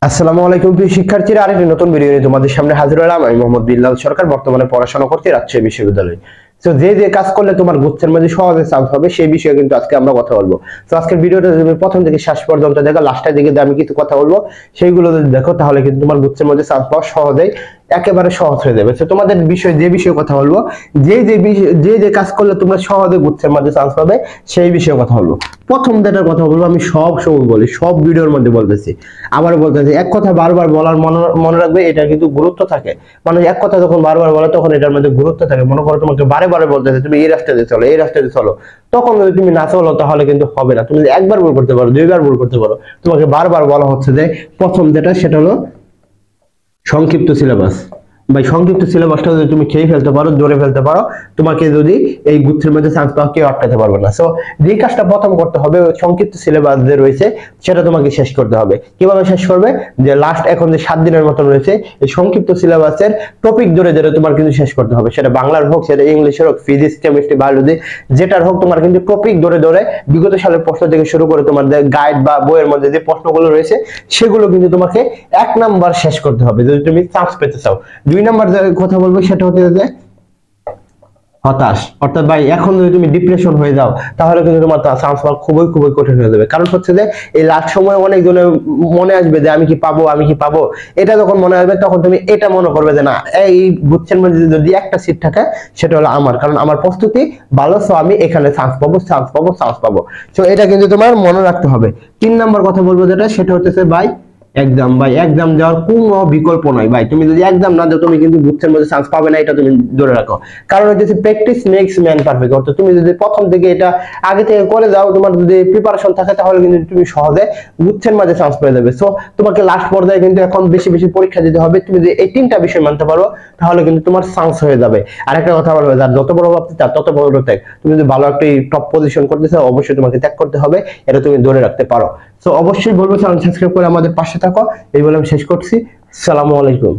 আসসালামু আলাইকুম প্রিয় শিক্ষার্থীরা, আরেকটি নতুন ভিডিও নিয়ে তোমাদের সামনে হাজির হলাম। আমি মোহাম্মদ বিল্লাল সরকার, বর্তমানে পড়াশোনা করছি রাজশাহী বিশ্ববিদ্যালয়ে। তো যে কাজ করলে তোমার গুচ্ছের মধ্যে সহজে চান্স হবে সেই বিষয়ে কিন্তু আজকে আমরা কথা বলবো। তো আজকের ভিডিওটা তুমি প্রথম থেকে শেষ পর্যন্ত দেখো, লাস্টের দিকে আমি কিছু কথা বলবো, সেইগুলো যদি দেখো তাহলে কিন্তু তোমার গুচ্ছের মধ্যে চান্স পাওয়া সহজেই একেবারে সহজ হয়ে যাবে। তো তোমাদের বিষয়ে কথা বলবো, যে কাজ করলে তোমরা সহজে গুচ্ছের মধ্যে চান্স পাবে সেই বিষয়ে কথা বলবো। প্রথম যেটা কথা বলবো, আমি সব সময় বলি, সব ভিডিওর মধ্যে বলতেছি, আবার বলতেছি, এক কথা বারবার বলার মনে রাখবে, এটা কিন্তু গুরুত্ব থাকে। মানে এক কথা যখন বারবার বলে তখন এটার মধ্যে গুরুত্ব থাকে। মনে করো তোমাকে বারে বারে বলতেছে তুমি এই রাস্তাতে চলো, এই রাস্তাতে চলো, তখন যদি তুমি না চলো তাহলে কিন্তু হবে না। তুমি একবার ভুল করতে পারো, দুইবার ভুল করতে পারো, তোমাকে বারবার বলা হচ্ছে যে প্রথম যেটা সেটা হলো সংক্ষিপ্ত সিলেবাস। ভাই সংক্ষিপ্ত সিলেবাসটা যদি তুমি খেয়ে ফেলতে পারো, ধরে ফেলতে পারো, তোমাকে যদি এই গুচ্ছের মধ্যে চান্স পাওয়া কেউ আটকাতে পারবে না। সো যে কাজটা প্রথম করতে হবে, সংক্ষিপ্ত সিলেবাস যে রয়েছে সেটা তোমাকে শেষ করতে হবে। কিভাবে শেষ করবে? যে লাস্ট এখন যে 7 দিনের মতো রয়েছে, এই সংক্ষিপ্ত সিলেবাসের টপিক ধরে ধরে তোমার কিন্তু শেষ করতে হবে। সেটা বাংলার হোক, সেটা ইংলিশের হোক, ফিজিক্স, কেমিস্ট্রি, বায়োলজি, যেটার হোক, তোমার কিন্তু টপিক ধরে ধরে বিগত সালের প্রশ্ন থেকে শুরু করে তোমার গাইড বা বইয়ের মধ্যে যে প্রশ্নগুলো রয়েছে সেগুলো কিন্তু তোমাকে 1 নাম্বার শেষ করতে হবে যদি তুমি চান্স পেতে চাও। 2 নাম্বার যে কথা বলবো সেটা হচ্ছে যে হতাশ। অর্থাৎ ভাই এখন যদি তুমি ডিপ্রেশন হয়ে যাও তাহলে কিন্তু তোমার চান্স পাওয়া খুবই খুবই কঠিন হয়ে যাবে। কারণ হচ্ছে যে এই লাস্ট সময় অনেক জনের মনে আসবে যে আমি কি পাবো, আমি কি পাবো। এটা যখন মনে আসবে তখন তুমি এটা মনে করবে যে না, এই গুচ্ছের মধ্যে যদি একটা সিট থাকে সেটা হলো আমার, কারণ আমার প্রস্তুতি ভালো, সো আমি এখানে চান্স পাবো, চান্স পাবো, চান্স পাবো। সো এটা কিন্তু তোমার মনে রাখতে হবে। 3 নাম্বার কথা বলবো যেটা, সেটা হচ্ছে ভাই এক্সাম। ভাই এক্সাম দেওয়ার কোনো বিকল্প নাই। ভাই তুমি যদি এক্সাম না দাও তুমি কিন্তু গুচ্ছের মধ্যে চান্স পাবে না, এটা তুমি ধরে রাখো। কারণ হচ্ছে প্র্যাকটিস মেক্স ম্যান পারফেক্ট। অর্থাৎ তুমি যদি প্রথম থেকে এটা আগে থেকে করে যাও, তোমার যদি প্রিপারেশন থাকে তাহলে কিন্তু তুমি সহজে গুচ্ছের মাঝে চান্স পেয়ে যাবে। সো তোমাকে লাস্ট পর্যায়ে কিন্তু এখন বেশি বেশি পরীক্ষা দিতে হবে। তুমি যদি এই 3টা বিষয় মানতে পারো তাহলে কিন্তু তোমার চান্স হয়ে যাবে। আরেকটা কথা বলবো, যার যত বড় ভাবতে তার তত বড় ত্যাগ। তুমি যদি ভালো একটা টপ পজিশন করতে চাও অবশ্যই তোমাকে ত্যাগ করতে হবে, এটা তুমি ধরে রাখতে পারো। তো অবশ্যই বলবো চ্যানেল সাবস্ক্রাইব করে আমাদের পাশে থাকো। এই বলে আমি শেষ করছি। আসসালামু আলাইকুম।